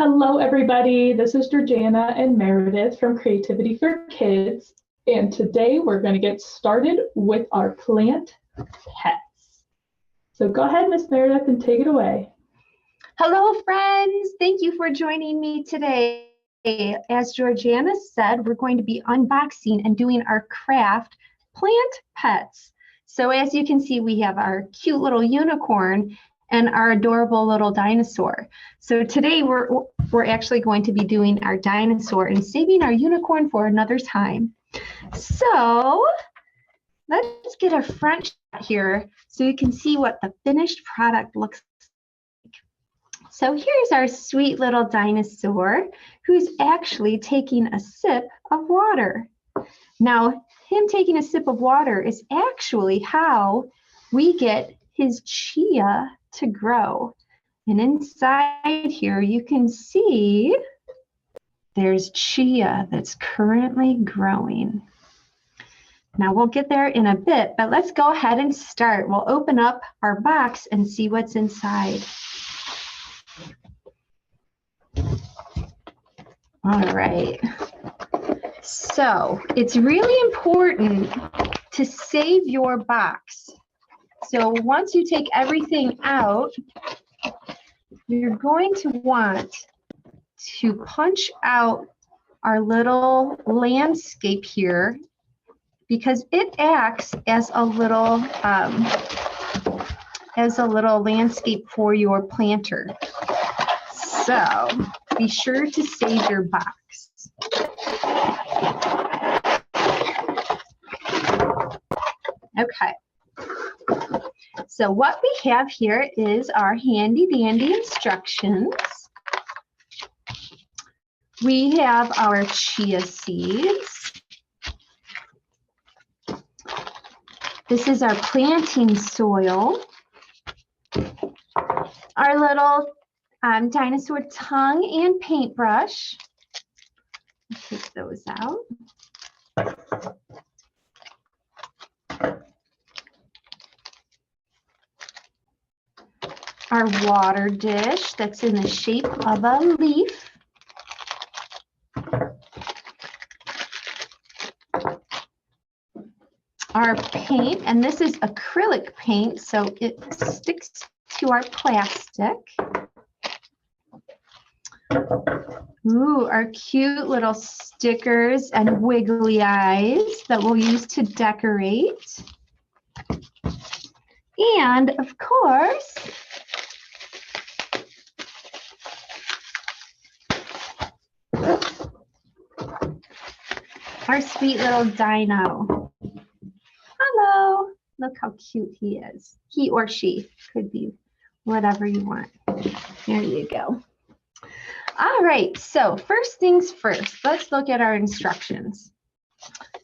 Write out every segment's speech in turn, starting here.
Hello, everybody. This is Georgiana and Meredith from Creativity for Kids. And today we're going to get started with our plant pets. So go ahead, Miss Meredith, and take it away. Hello, friends. Thank you for joining me today. As Georgiana said, we're going to be unboxing and doing our craft plant pets. So as you can see, we have our cute little unicorn and our adorable little dinosaur. So today we're actually going to be doing our dinosaur and saving our unicorn for another time. So let's get a front shot here so you can see what the finished product looks like. So here's our sweet little dinosaur who's actually taking a sip of water. Now, him taking a sip of water is actually how we get his chia to grow. And inside here you can see there's chia that's currently growing. Now we'll get there in a bit, but let's go ahead and start. We'll open up our box and see what's inside. All right. So it's really important to save your box. So once you take everything out, you're going to want to punch out our little landscape here because it acts as a little landscape for your planter. So be sure to save your box. Okay. So what we have here is our handy dandy instructions. We have our chia seeds. This is our planting soil. Our little dinosaur tongue and paintbrush. Take those out. Our water dish that's in the shape of a leaf. Our paint, and this is acrylic paint, so it sticks to our plastic. Ooh, our cute little stickers and wiggly eyes that we'll use to decorate. And of course, our sweet little dino. Hello. Look how cute he is. He or she could be whatever you want. There you go. All right, so first things first, let's look at our instructions.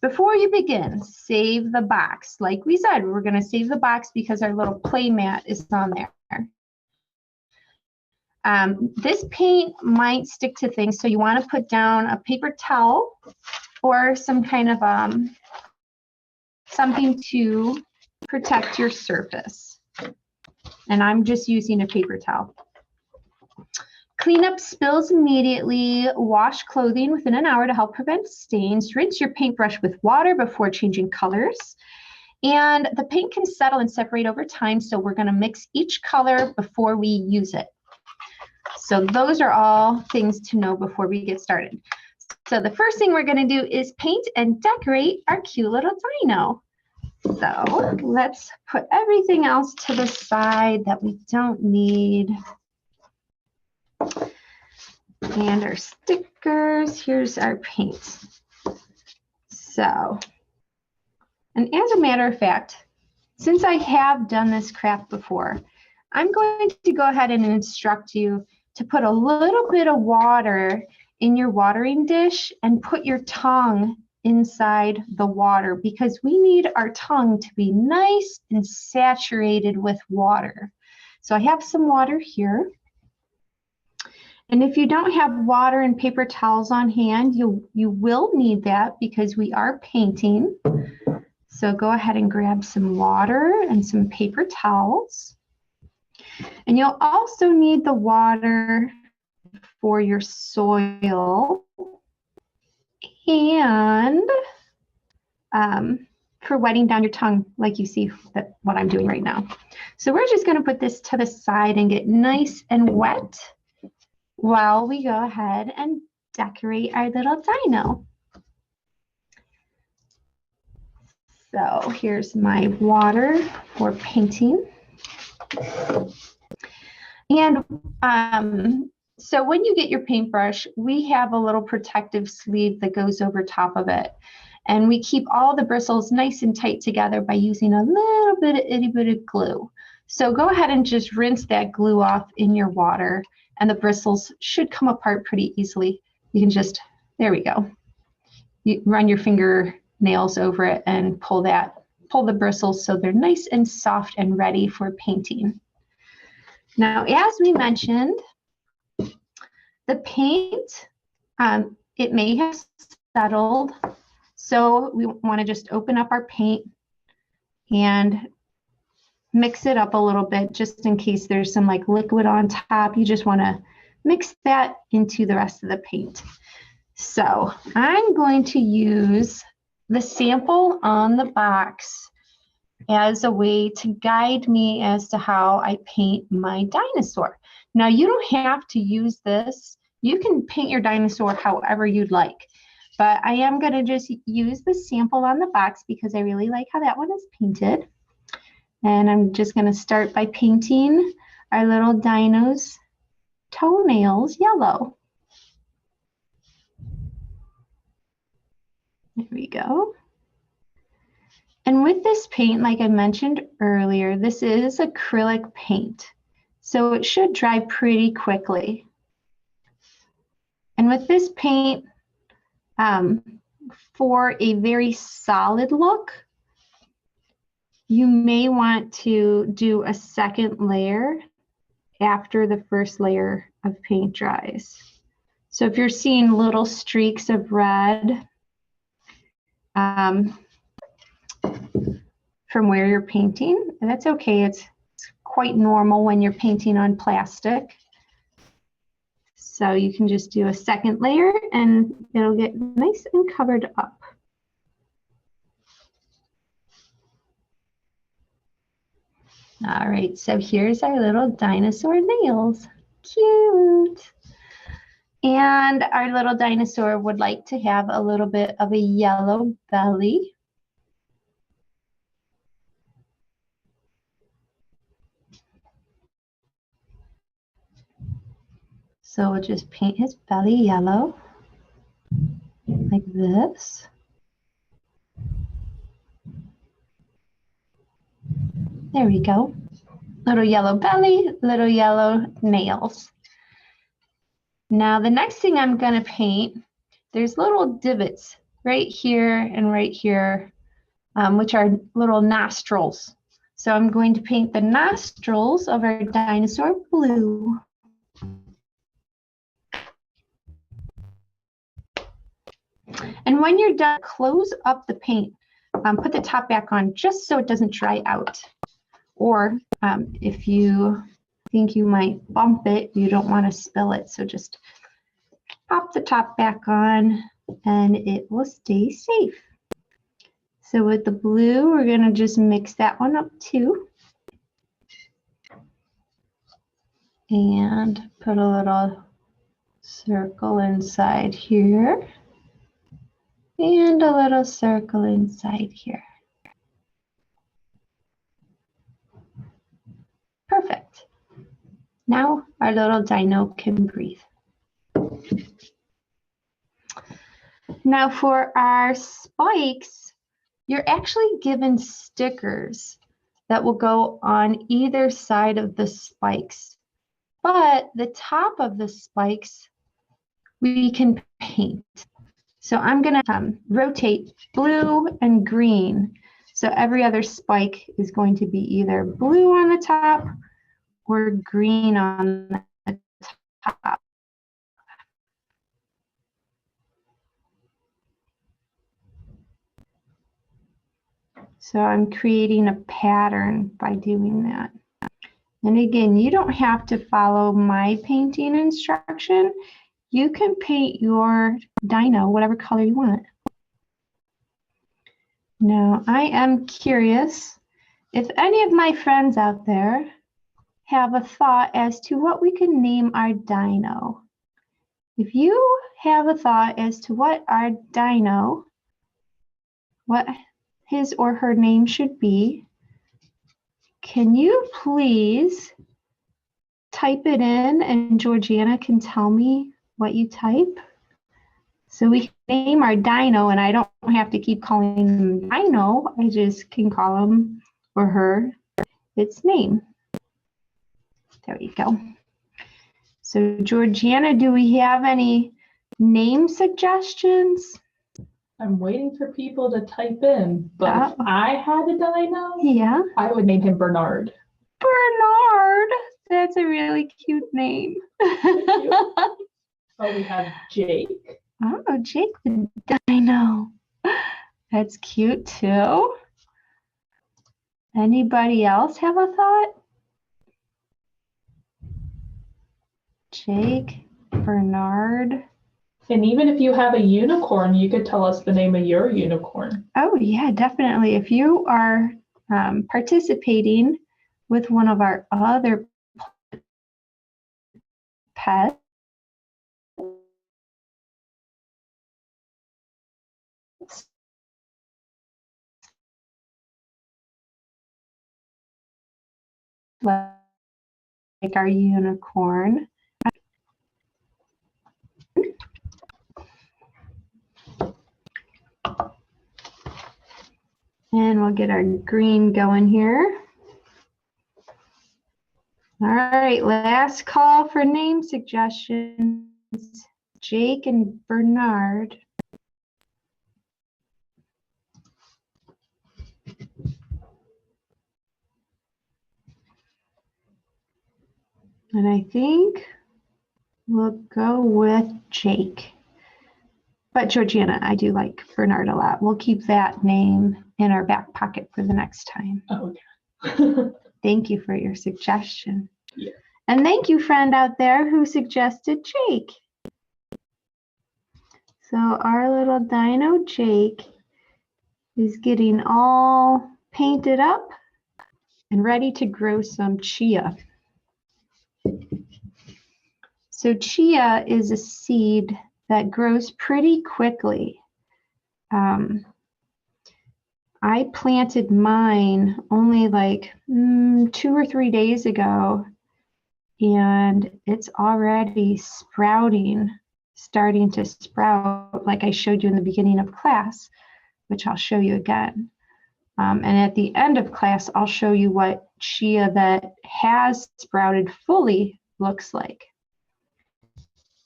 Before you begin, save the box. Like we said, we're going to save the box because our little play mat is on there. This paint might stick to things, so you want to put down a paper towel or some kind of something to protect your surface. And I'm just using a paper towel. Clean up spills immediately. Wash clothing within an hour to help prevent stains. Rinse your paintbrush with water before changing colors. And the paint can settle and separate over time, so we're going to mix each color before we use it. So those are all things to know before we get started. So the first thing we're going to do is paint and decorate our cute little dino. So let's put everything else to the side that we don't need. And our stickers, here's our paint. So, and as a matter of fact, since I have done this craft before, I'm going to go ahead and instruct you to put a little bit of water in your watering dish and put your tongue inside the water because we need our tongue to be nice and saturated with water. So I have some water here. And if you don't have water and paper towels on hand, you will need that because we are painting. So go ahead and grab some water and some paper towels. And you'll also need the water for your soil and for wetting down your tongue, like you see what I'm doing right now. So we're just going to put this to the side and get nice and wet while we go ahead and decorate our little dino. So here's my water for painting. And so when you get your paintbrush, we have a little protective sleeve that goes over top of it. And we keep all the bristles nice and tight together by using a little bit of itty bitty glue. So go ahead and just rinse that glue off in your water, and the bristles should come apart pretty easily. You can just, there we go. You run your fingernails over it and pull the bristles so they're nice and soft and ready for painting. Now, as we mentioned, the paint, it may have settled. So we want to just open up our paint and mix it up a little bit just in case there's some like liquid on top. You just want to mix that into the rest of the paint. So I'm going to use the sample on the box as a way to guide me as to how I paint my dinosaur. Now you don't have to use this. You can paint your dinosaur however you'd like. But I am going to just use the sample on the box because I really like how that one is painted. And I'm just going to start by painting our little dino's toenails yellow. There we go. And with this paint, like I mentioned earlier, this is acrylic paint. So it should dry pretty quickly. And with this paint, for a very solid look, you may want to do a second layer after the first layer of paint dries. So if you're seeing little streaks of red from where you're painting, that's okay. It's quite normal when you're painting on plastic. So you can just do a second layer and it'll get nice and covered up. All right, so here's our little dinosaur nails. Cute. And our little dinosaur would like to have a little bit of a yellow belly. So we'll just paint his belly yellow, like this. There we go. Little yellow belly, little yellow nails. Now the next thing I'm going to paint, there's little divots right here and right here, which are little nostrils. So I'm going to paint the nostrils of our dinosaur blue. And when you're done, close up the paint. Put the top back on just so it doesn't dry out. Or if you think you might bump it, you don't want to spill it. So just pop the top back on and it will stay safe. So with the blue, we're going to just mix that one up too. And put a little circle inside here. And a little circle inside here. Perfect. Now our little dino can breathe. Now for our spikes, you're actually given stickers that will go on either side of the spikes. But the top of the spikes, we can paint. So I'm going to rotate blue and green. So every other spike is going to be either blue on the top or green on the top. So I'm creating a pattern by doing that. And again, you don't have to follow my painting instruction. You can paint your dino whatever color you want. Now, I am curious if any of my friends out there have a thought as to what we can name our dino. If you have a thought as to what our dino, what his or her name should be, can you please type it in and Georgiana can tell me what you type? So we can name our dino and I don't have to keep calling him Dino. I just can call him or her its name. There you go. So Georgiana, do we have any name suggestions? I'm waiting for people to type in, but if I had a dino, yeah, I would name him Bernard. Bernard, that's a really cute name. Oh, we have Jake. Oh, Jake the dino. That's cute too. Anybody else have a thought? Jake, Bernard. And even if you have a unicorn, you could tell us the name of your unicorn. Oh, yeah, definitely. If you are participating with one of our other pets, like our unicorn. And we'll get our green going here. All right, last call for name suggestions. Jake and Bernard. And I think we'll go with Jake. But Georgiana, I do like Bernard a lot. We'll keep that name in our back pocket for the next time. Oh, yeah. Thank you for your suggestion. Yeah. And thank you, friend out there who suggested Jake. So our little dino Jake is getting all painted up and ready to grow some chia. So chia is a seed that grows pretty quickly. I planted mine only like 2 or 3 days ago, and it's already sprouting, starting to sprout like I showed you in the beginning of class, which I'll show you again. And at the end of class, I'll show you what chia that has sprouted fully looks like.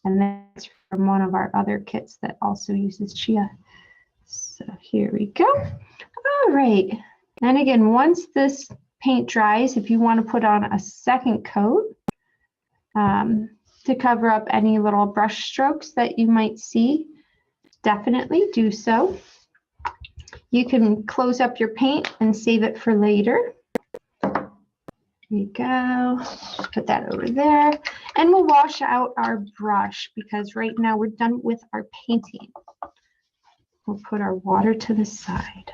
And that's from one of our other kits that also uses chia. So here we go. All right. And again, once this paint dries, if you want to put on a second coat to cover up any little brush strokes that you might see, definitely do so. You can close up your paint and save it for later. There you go. Just put that over there. And we'll wash out our brush because right now we're done with our painting. We'll put our water to the side.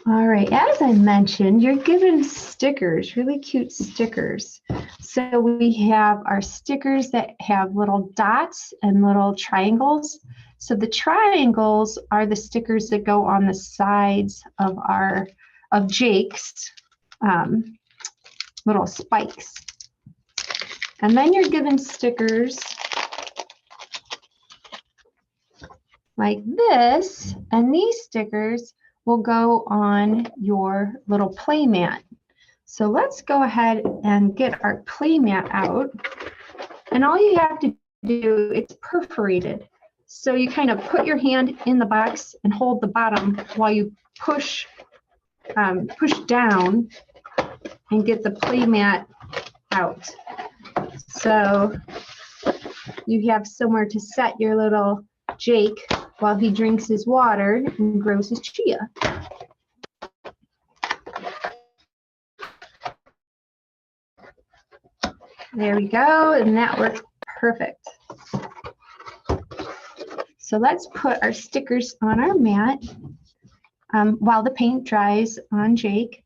All right, as I mentioned, you're given stickers, really cute stickers. So we have our stickers that have little dots and little triangles. So the triangles are the stickers that go on the sides of Jake's little spikes. And then you're given stickers like this, and these stickers will go on your little play mat. So let's go ahead and get our play mat out. And all you have to do, it's perforated. So you kind of put your hand in the box and hold the bottom while you push down and get the play mat out. So you have somewhere to set your little Jake while he drinks his water and grows his chia. There we go, and that works perfect. So let's put our stickers on our mat while the paint dries on Jake.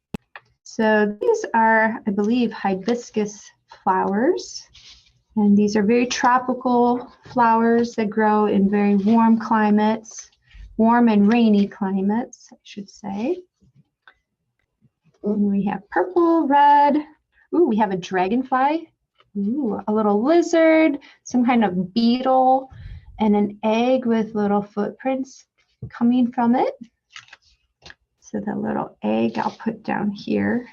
So these are, I believe, hibiscus flowers. And these are very tropical flowers that grow in very warm climates, warm and rainy climates, I should say. And we have purple, red. Ooh, we have a dragonfly. Ooh, a little lizard, some kind of beetle, and an egg with little footprints coming from it. So the little egg I'll put down here.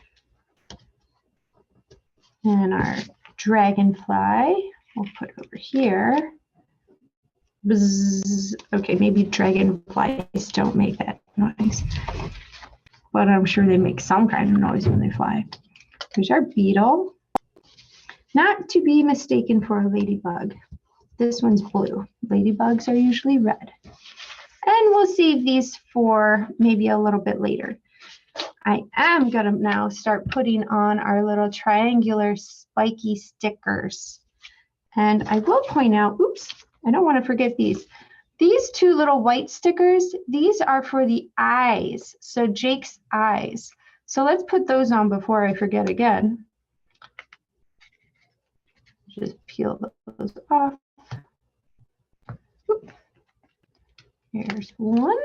And our dragonfly we'll put over here. Bzz. Okay, maybe dragonflies don't make that noise, but I'm sure they make some kind of noise when they fly. There's our beetle. Not to be mistaken for a ladybug. This one's blue. Ladybugs are usually red. And we'll save these for maybe a little bit later. I am going to now start putting on our little triangular spiky stickers. And I will point out, oops, I don't want to forget these. These two little white stickers, these are for the eyes. So Jake's eyes. So let's put those on before I forget again. Just peel those off. Oop. Here's one.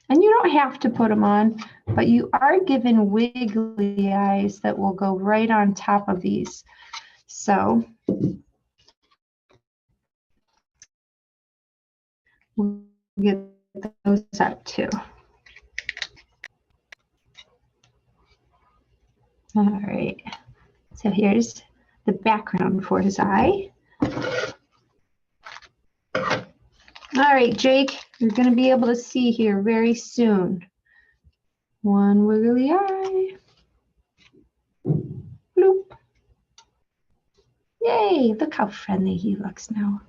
And you don't have to put them on, but you are given wiggly eyes that will go right on top of these. So we'll get those up too. All right. So here's the background for his eye. All right, Jake, you're going to be able to see here very soon. One wiggly eye. Bloop. Yay, look how friendly he looks now.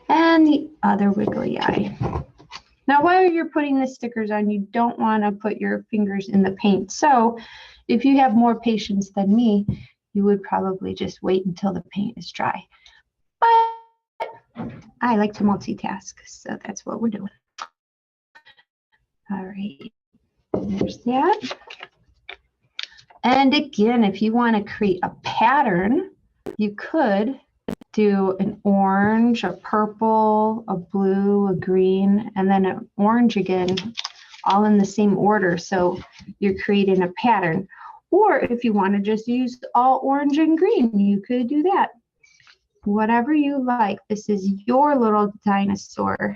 And the other wiggly eye. Now, while you're putting the stickers on, you don't want to put your fingers in the paint. So if you have more patience than me, you would probably just wait until the paint is dry. But I like to multitask, so that's what we're doing. All right, there's that. And again, if you want to create a pattern, you could do an orange, a purple, a blue, a green, and then an orange again, all in the same order. So you're creating a pattern. Or if you want to just use all orange and green, you could do that. Whatever you like. This is your little dinosaur.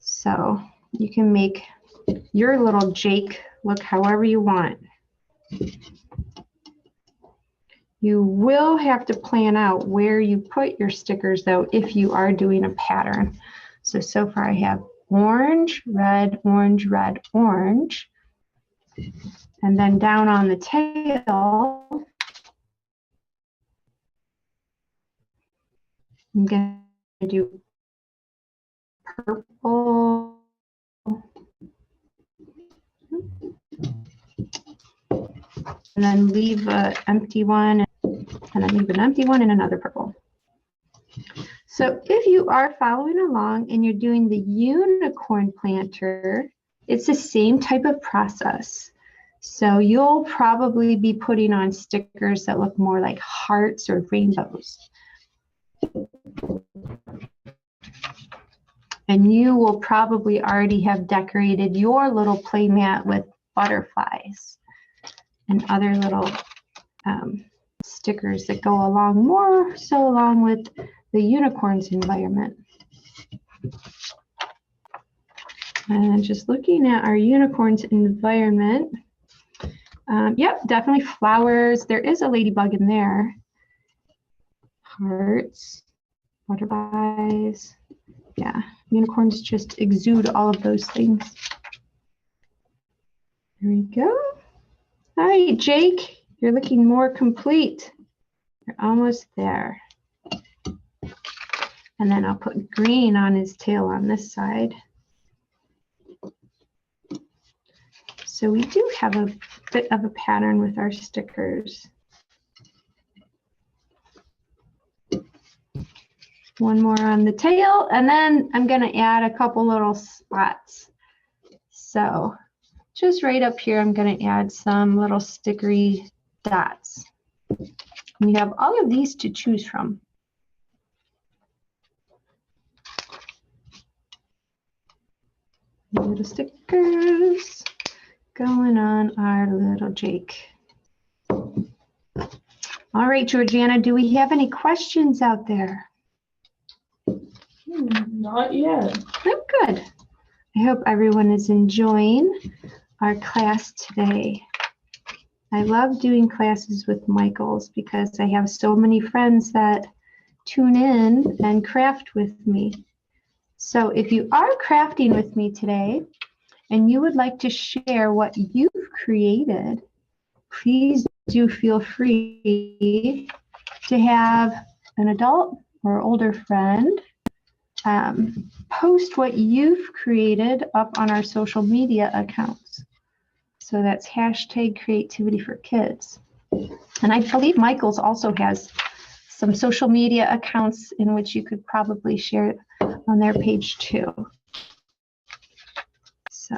So you can make your little Jake look however you want. You will have to plan out where you put your stickers though if you are doing a pattern. So far I have orange, red, orange, red, orange. And then down on the tail, I'm going to do purple. And then leave an empty one, and then leave an empty one and another purple. So if you are following along and you're doing the unicorn planter, it's the same type of process. So you'll probably be putting on stickers that look more like hearts or rainbows. And you will probably already have decorated your little play mat with butterflies and other little stickers that go along more so along with the unicorn's environment. And just looking at our unicorn's environment, yep, definitely flowers. There is a ladybug in there. Hearts, butterflies. Yeah, unicorns just exude all of those things. There we go. All right, Jake, you're looking more complete. You're almost there. And then I'll put green on his tail on this side. So we do have a bit of a pattern with our stickers. One more on the tail, and then I'm going to add a couple little spots. So just right up here, I'm going to add some little stickery dots. And you have all of these to choose from. Little stickers going on our little Jake. All right, Georgiana, do we have any questions out there? Not yet. Oh, good. I hope everyone is enjoying our class today. I love doing classes with Michaels because I have so many friends that tune in and craft with me. So if you are crafting with me today and you would like to share what you've created, please do feel free to have an adult or older friend post what you've created up on our social media accounts. So that's hashtag Creativity for Kids. And I believe Michael's also has some social media accounts in which you could probably share on their page too. So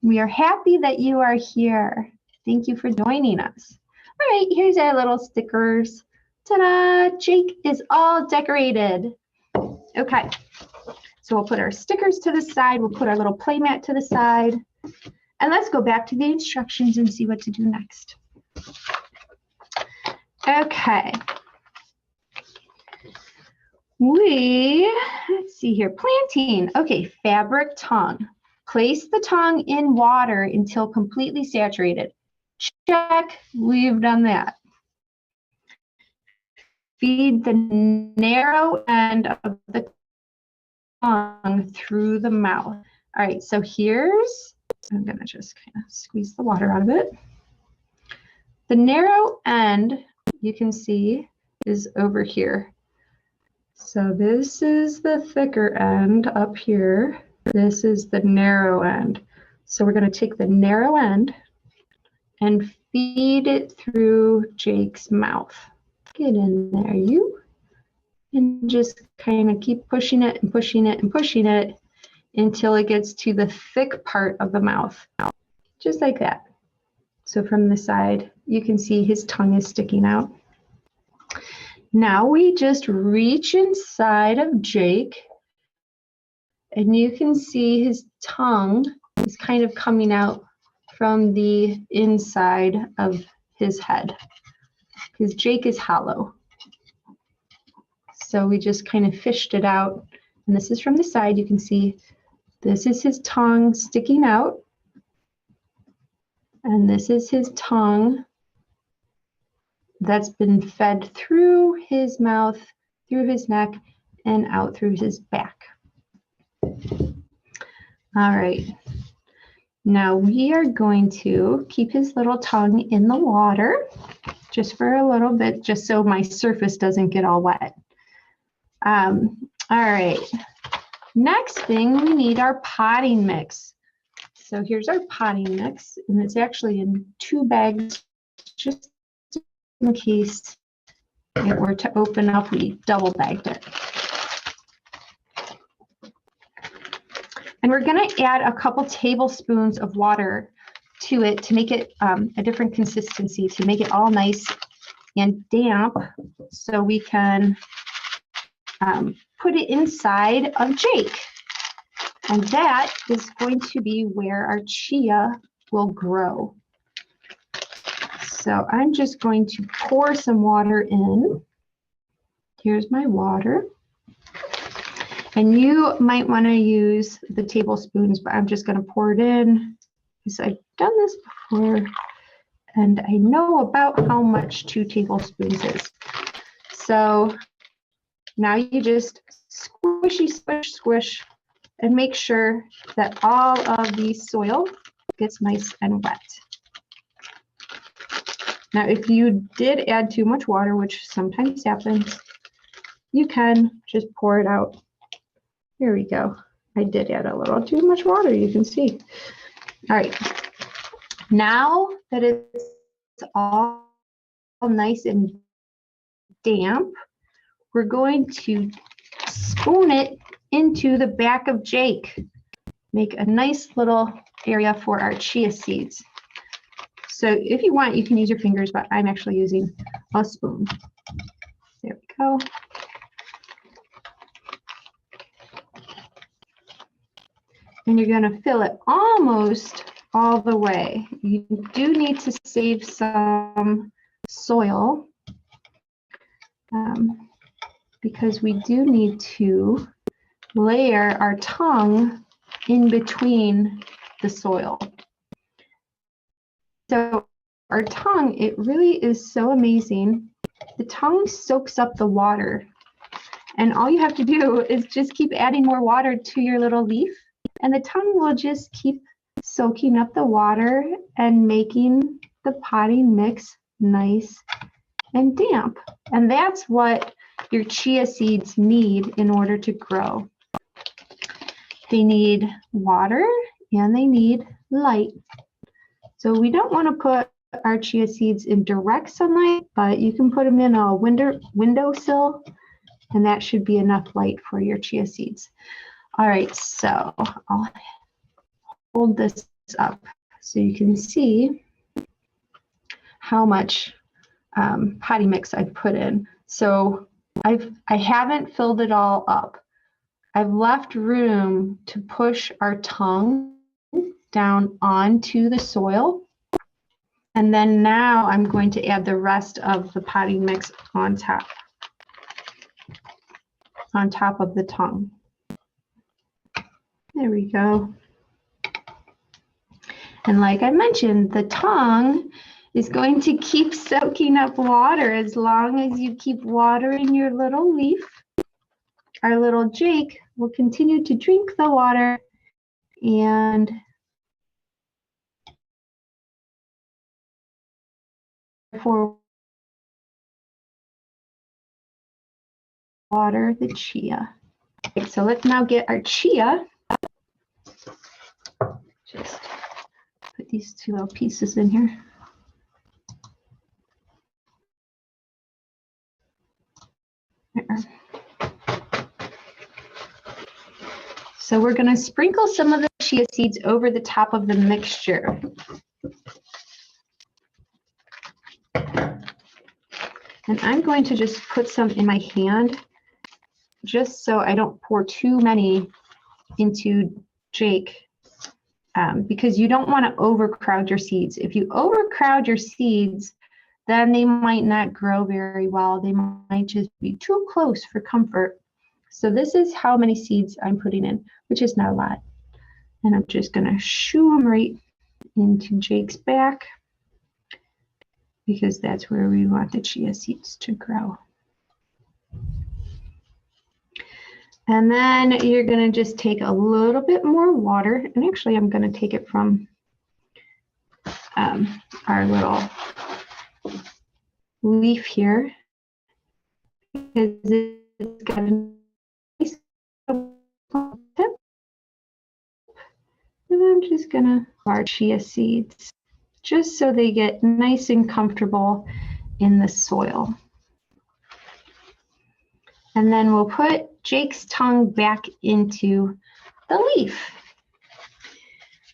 we are happy that you are here. Thank you for joining us. All right, here's our little stickers. Ta-da! Jake is all decorated. Okay, so we'll put our stickers to the side. We'll put our little play mat to the side. And let's go back to the instructions and see what to do next. Okay. Let's see here, planting. Okay, fabric tongue. Place the tongue in water until completely saturated. Check, we've done that. Feed the narrow end of the tongue through the mouth. All right, so here's, I'm gonna just kind of squeeze the water out of it. The narrow end, you can see, is over here. So this is the thicker end up here. This is the narrow end. So we're going to take the narrow end and feed it through Jake's mouth. Get in there, you. And just kind of keep pushing it and pushing it and pushing it until it gets to the thick part of the mouth. Just like that. So from the side, you can see his tongue is sticking out. Now we just reach inside of Jake, and you can see his tongue is kind of coming out from the inside of his head, because Jake is hollow. So we just kind of fished it out, and this is from the side. You can see this is his tongue sticking out, and this is his tongue that's been fed through his mouth, through his neck, and out through his back. All right. Now we are going to keep his little tongue in the water just for a little bit, just so my surface doesn't get all wet. All right. Next thing, we need our potting mix. So here's our potting mix, and it's actually in 2 bags, just in case it were to open up, we double bagged it. And we're going to add a couple tablespoons of water to it to make it a different consistency, to make it all nice and damp, so we can put it inside of Jake. And that is going to be where our chia will grow. So I'm just going to pour some water in. Here's my water. And you might want to use the tablespoons, but I'm just going to pour it in because I've done this before and I know about how much 2 tablespoons is. So now you just squishy, squish, squish, and make sure that all of the soil gets nice and wet. Now, if you did add too much water, which sometimes happens, you can just pour it out. Here we go. I did add a little too much water, you can see. All right. Now that it's all nice and damp, we're going to spoon it into the back of Jake. Make a nice little area for our chia seeds. So if you want, you can use your fingers, but I'm actually using a spoon. There we go. And you're going to fill it almost all the way. You do need to save some soil because we do need to layer our tongue in between the soil. So our tongue, it really is so amazing. The tongue soaks up the water, and all you have to do is just keep adding more water to your little leaf, and the tongue will just keep soaking up the water and making the potting mix nice and damp. And that's what your chia seeds need in order to grow. They need water and they need light. So we don't want to put our chia seeds in direct sunlight, but you can put them in a windowsill, and that should be enough light for your chia seeds. All right, so I'll hold this up so you can see how much potting mix I've put in. So I haven't filled it all up. I've left room to push our tongue down onto the soil. And then now I'm going to add the rest of the potting mix on top of the tongue. There we go. And like I mentioned, the tongue is going to keep soaking up water as long as you keep watering your little leaf. Our little Jake will continue to drink the water and for water the chia. Okay, so let's now get our chia. Just put these two little pieces in here. There. So we're going to sprinkle some of the chia seeds over the top of the mixture. And I'm going to just put some in my hand just so I don't pour too many into Jake because you don't want to overcrowd your seeds. If you overcrowd your seeds, then they might not grow very well. They might just be too close for comfort. So this is how many seeds I'm putting in, which is not a lot. And I'm just going to shoo them right into Jake's back because that's where we want the chia seeds to grow. And then you're going to just take a little bit more water. And actually, I'm going to take it from our little leaf here because it's got a nice tip. And I'm just going to our chia seeds just so they get nice and comfortable in the soil. And then we'll put Jake's tongue back into the leaf.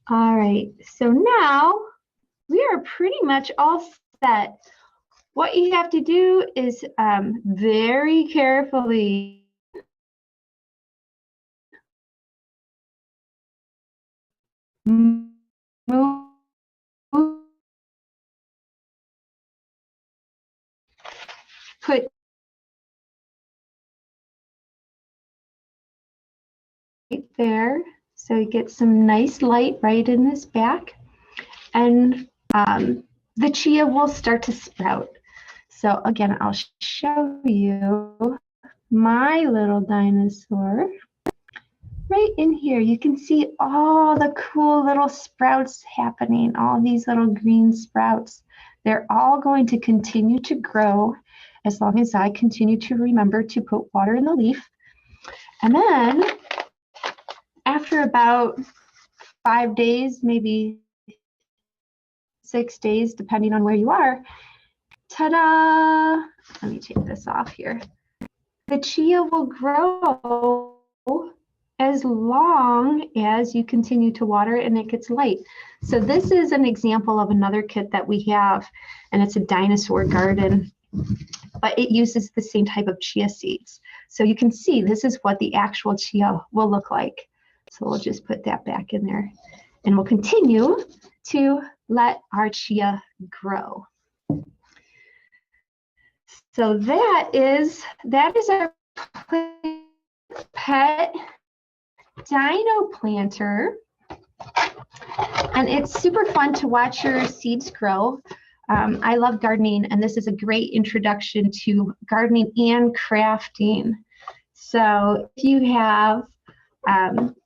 All right, so now we are pretty much all set. What you have to do is very carefully put right there so you get some nice light right in this back, and the chia will start to sprout. So again, I'll show you my little dinosaur. Right in here, you can see all the cool little sprouts happening, all these little green sprouts. They're all going to continue to grow as long as I continue to remember to put water in the leaf. And then after about 5 days, maybe 6 days, depending on where you are, ta-da! Let me take this off here. the chia will grow as long as you continue to water it and it gets light. So this is an example of another kit that we have, and it's a dinosaur garden, but it uses the same type of chia seeds. So you can see this is what the actual chia will look like. So we'll just put that back in there, and we'll continue to let our chia grow. So that is our pet dino planter, and it's super fun to watch your seeds grow. I love gardening, and this is a great introduction to gardening and crafting. So if you have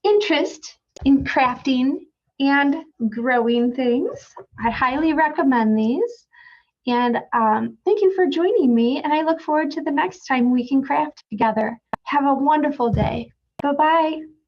interest in crafting and growing things, I highly recommend these. And thank you for joining me, and I look forward to the next time we can craft together. Have a wonderful day. Bye-bye.